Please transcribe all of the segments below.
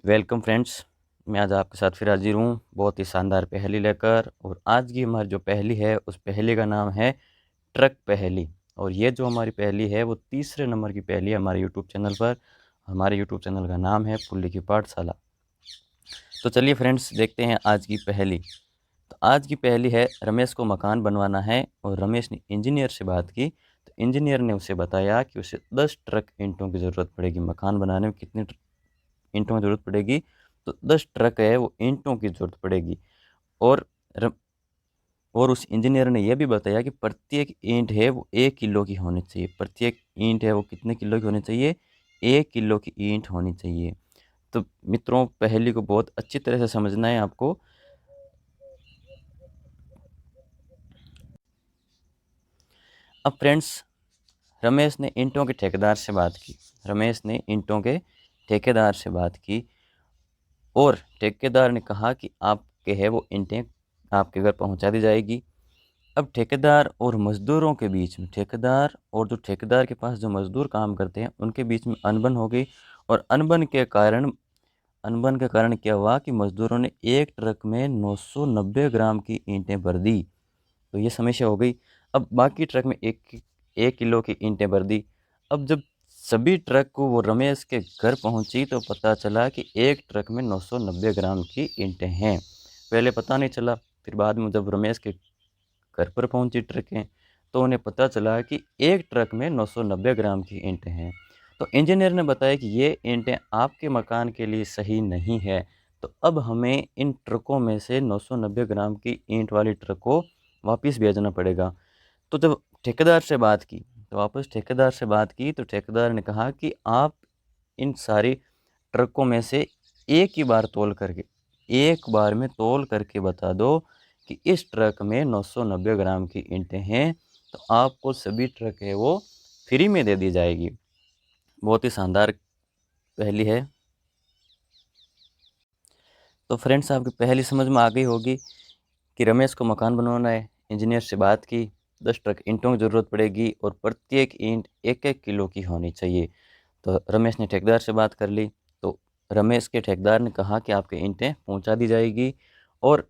Welcome friends. मैं आज आपके साथ फिर हाजिर हूँ बहुत ही शानदार पहेली लेकर। और आज की हमारी जो पहेली है उस पहेली का नाम है ट्रक पहेली। और ये जो हमारी पहेली है वो तीसरे नंबर की पहेली है हमारे यूट्यूब चैनल पर। हमारे यूट्यूब चैनल का नाम है पुल्ली की पाठशाला। तो चलिए फ्रेंड्स देखते हैं आज की पहेली। तो आज की पहेली है, रमेश को मकान बनवाना है और रमेश ने इंजीनियर से बात की। तो इंजीनियर ने उसे बताया कि उसे 10 ट्रक ईंटों की ज़रूरत पड़ेगी। मकान बनाने में कितने ईंटों की ज़रूरत पड़ेगी? तो 10 ट्रक है वो ईंटों की ज़रूरत पड़ेगी। और र और उस इंजीनियर ने यह भी बताया कि प्रत्येक ईंट है वो 1 किलो की होनी चाहिए। प्रत्येक ईंट है वो कितने किलो की होनी चाहिए? 1 किलो की ईंट होनी चाहिए। तो मित्रों, पहेली को बहुत अच्छी तरह से समझना है आपको। अब फ्रेंड्स, रमेश ने ईंटों के ठेकेदार से बात की। रमेश ने ईंटों के ठेकेदार से बात की और ठेकेदार ने कहा कि आपके है वो ईंटें आपके घर पहुंचा दी जाएगी। अब ठेकेदार और मज़दूरों के बीच में, ठेकेदार और जो ठेकेदार के पास जो मज़दूर काम करते हैं उनके बीच में अनबन हो गई। और अनबन के कारण क्या हुआ कि मज़दूरों ने एक ट्रक में 990 ग्राम की ईंटें भर दी। तो ये समस्या हो गई। अब बाकी ट्रक में एक एक किलो की ईंटें भर दी। अब जब सभी ट्रक को वो रमेश के घर पहुंची तो पता चला कि एक ट्रक में 990 ग्राम की ईंटें हैं। पहले पता नहीं चला, फिर बाद में जब रमेश के घर पर पहुंची ट्रकें तो उन्हें पता चला कि एक ट्रक में 990 ग्राम की ईंटें हैं। तो इंजीनियर ने बताया कि ये ईंटें आपके मकान के लिए सही नहीं है। तो अब हमें इन ट्रकों में से 990 ग्राम की ईंट वाली ट्रक को वापस भेजना पड़ेगा। तो जब ठेकेदार से बात की, तो वापस ठेकेदार से बात की तो ठेकेदार ने कहा कि आप इन सारी ट्रकों में से एक ही बार तौल करके, एक बार में तौल करके बता दो कि इस ट्रक में 990 ग्राम की ईंटें हैं। तो आपको सभी ट्रक है वो फ्री में दे दी जाएगी। बहुत ही शानदार पहेली है। तो फ्रेंड्स, आपकी पहेली समझ में आ गई होगी कि रमेश को मकान बनवाना है, इंजीनियर से बात की, 10 ट्रक ईंटों की ज़रूरत पड़ेगी और प्रत्येक ईंट 1-1 किलो की होनी चाहिए। तो रमेश ने ठेकेदार से बात कर ली। तो रमेश के ठेकेदार ने कहा कि आपकी ईंटें पहुंचा दी जाएगी। और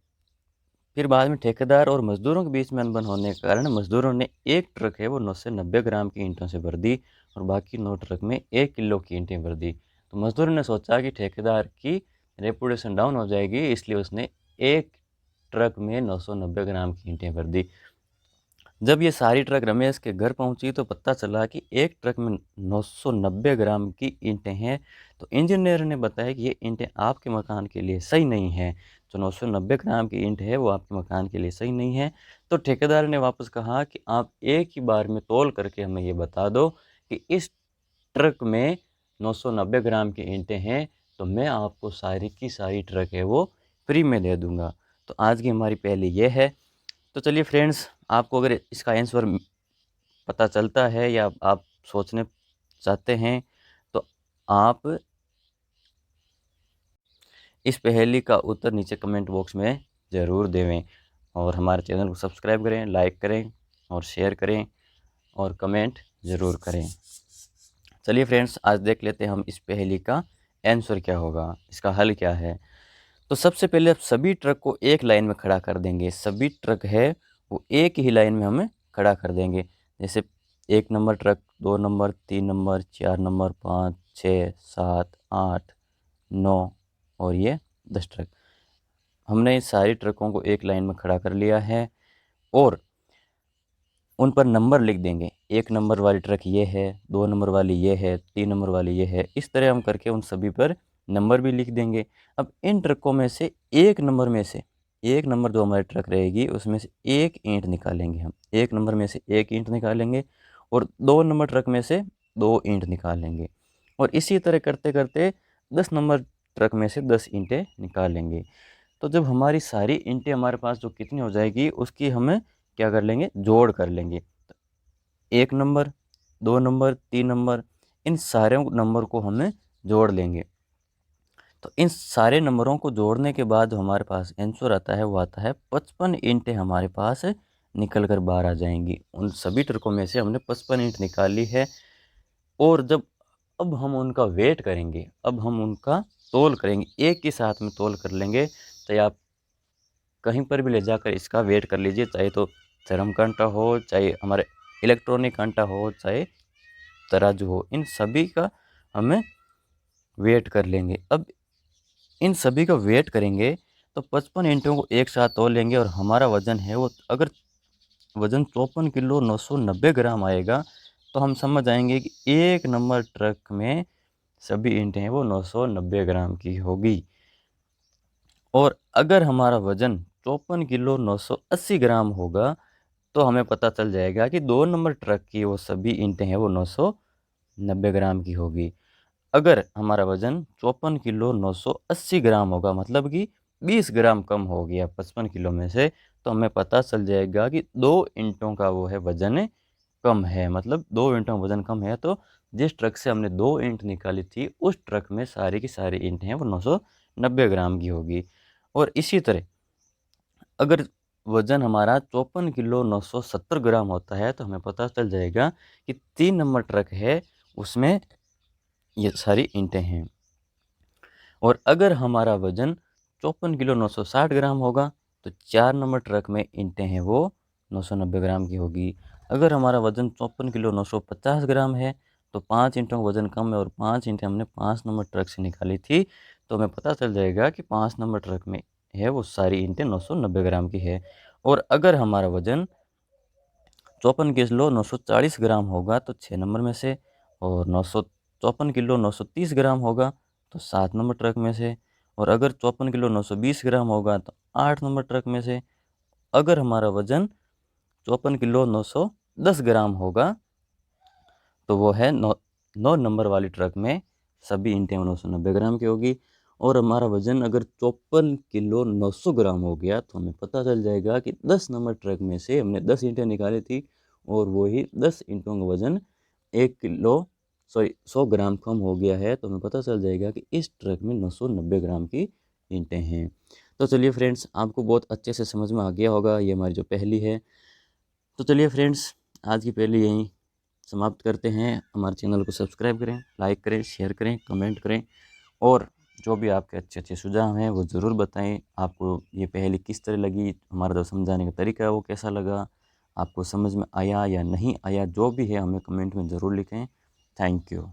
फिर बाद में ठेकेदार और मज़दूरों के बीच में अनबन होने के कारण मज़दूरों ने एक ट्रक है वो 990 ग्राम की ईंटों से भर दी और बाकी 9 ट्रक में 1 किलो की ईंटें भर दी। तो मज़दूरों ने सोचा कि ठेकेदार की रेपुटेशन डाउन हो जाएगी, इसलिए उसने एक ट्रक में 990 ग्राम की ईंटें भर दी। जब ये सारी ट्रक रमेश के घर पहुंची तो पता चला कि एक ट्रक में 990 ग्राम की ईंटें हैं। तो इंजीनियर ने बताया कि ये ईंटें आपके मकान के लिए सही नहीं है। जो 990 ग्राम की ईंट है वो आपके मकान के लिए सही नहीं है। तो ठेकेदार ने वापस कहा कि आप एक ही बार में तौल करके हमें ये बता दो कि इस ट्रक में 990 ग्राम की ईंटें हैं, तो मैं आपको सारी की सारी ट्रक है वो फ्री में दे दूँगा। तो आज की हमारी पहली ये है। तो चलिए फ्रेंड्स, आपको अगर इसका आंसर पता चलता है या आप सोचने चाहते हैं तो आप इस पहेली का उत्तर नीचे कमेंट बॉक्स में ज़रूर देवें। और हमारे चैनल को सब्सक्राइब करें, लाइक करें और शेयर करें और कमेंट ज़रूर करें। चलिए फ्रेंड्स, आज देख लेते हैं हम इस पहेली का आंसर क्या होगा, इसका हल क्या है। तो सबसे पहले आप सभी ट्रक को एक लाइन में खड़ा कर देंगे। सभी ट्रक है वो एक ही लाइन में हमें खड़ा कर देंगे। जैसे 1 number truck, 2 number, 3 number, 4 number, 5, 6, 7, 8, 9 और ये 10 ट्रक। हमने इस सारी ट्रकों को एक लाइन में खड़ा कर लिया है और उन पर नंबर लिख देंगे। 1 नंबर वाली ट्रक ये है, 2 नंबर वाली ये है, 3 नंबर वाली ये है। इस तरह हम करके उन सभी पर नंबर भी लिख देंगे। अब इन ट्रकों में से एक नंबर में से, एक नंबर जो हमारी ट्रक रहेगी उसमें से एक ईंट निकालेंगे हम। एक नंबर में से एक ईंट निकालेंगे और 2 नंबर ट्रक में से 2 ईंट निकालेंगे। और इसी तरह करते करते 10 नंबर ट्रक में से 10 ईंटें निकालेंगे। तो जब हमारी सारी ईंटें हमारे पास जो कितनी हो जाएगी उसकी हमें क्या कर लेंगे, जोड़ कर लेंगे। 1 नंबर, 2 नंबर, 3 नंबर, इन सारे नंबर को हमें जोड़ लेंगे। तो इन सारे नंबरों को जोड़ने के बाद जो हमारे पास आंसर आता है वो आता है 55 ईंटें हमारे पास निकल कर बाहर आ जाएंगी। उन सभी ट्रकों में से हमने 55 ईंट निकाली है। और जब अब हम उनका वेट करेंगे, अब हम उनका तोल करेंगे, एक ही साथ में तोल कर लेंगे, चाहे आप कहीं पर भी ले जाकर इसका वेट कर लीजिए, चाहे तो थर्म कांटा हो, चाहे हमारे इलेक्ट्रॉनिक कांटा हो, चाहे तराजू हो, इन सभी का हमें वेट कर लेंगे। अब इन सभी का वेट करेंगे तो 55 ईंटों को एक साथ तोल लेंगे और हमारा वज़न है वो, अगर वज़न 54 किलो 990 ग्राम आएगा तो हम समझ जाएंगे कि एक नंबर ट्रक में सभी ईंटें हैं वो 990 ग्राम की होगी। और अगर हमारा वज़न 54 किलो 980 ग्राम होगा तो हमें पता चल जाएगा कि 2 नंबर ट्रक की वो सभी ईंटें हैं वो 990 ग्राम की होगी। अगर हमारा वज़न 54 किलो 980 ग्राम होगा, मतलब कि 20 ग्राम कम हो गया 55 किलो में से, तो हमें पता चल जाएगा कि 2 ईंटों का वो है वज़न कम है। मतलब 2 ईंटों का वज़न कम है, तो जिस ट्रक से हमने 2 ईंट निकाली थी उस ट्रक में सारी की सारी ईंटें हैं वो 990 ग्राम की होगी। और इसी तरह अगर वज़न हमारा 54 किलो 970 ग्राम होता है तो हमें पता चल जाएगा कि 3 नंबर ट्रक है उसमें ये सारी ईंटें हैं। और अगर हमारा वज़न 54 किलो 960 ग्राम होगा तो 4 नंबर ट्रक में ईंटें हैं वो 990 ग्राम की होगी। अगर हमारा वज़न 54 किलो 950 ग्राम है तो 5 ईंटों का वज़न कम है और 5 ईंटें हमने 5 नंबर ट्रक से निकाली थी, तो हमें पता चल जाएगा कि 5 नंबर ट्रक में है वो सारी ईंटें 990 ग्राम की है। और अगर हमारा वज़न 54 किलो 940 ग्राम होगा तो 6 नंबर में से, और 954 किलो 930 ग्राम होगा तो 7 नंबर ट्रक में से, और अगर 54 किलो 920 ग्राम होगा तो 8 नंबर ट्रक में से। अगर हमारा वज़न 54 किलो 910 ग्राम होगा तो वो है 9 नंबर वाली ट्रक में सभी ईंटें 990 ग्राम की होगी। और हमारा वज़न अगर 54 किलो 900 ग्राम हो गया तो हमें पता चल जाएगा कि 10 नंबर ट्रक में से हमने 10 ईंटें निकाली थी और वही 10 ईंटों का वज़न 100 ग्राम कम हो गया है, तो हमें पता चल जाएगा कि इस ट्रक में 990 ग्राम की ईंटें हैं। तो चलिए फ्रेंड्स, आपको बहुत अच्छे से समझ में आ गया होगा ये हमारी जो पहेली है। तो चलिए फ्रेंड्स, आज की पहेली यहीं समाप्त करते हैं। हमारे चैनल को सब्सक्राइब करें, लाइक करें, शेयर करें, कमेंट करें, और जो भी आपके अच्छे अच्छे सुझाव हैं वो ज़रूर बताएं। आपको ये पहेली किस तरह लगी, हमारा जो समझाने का तरीका है वो कैसा लगा, आपको समझ में आया या नहीं आया, जो भी है हमें कमेंट में ज़रूर लिखें। Thank you.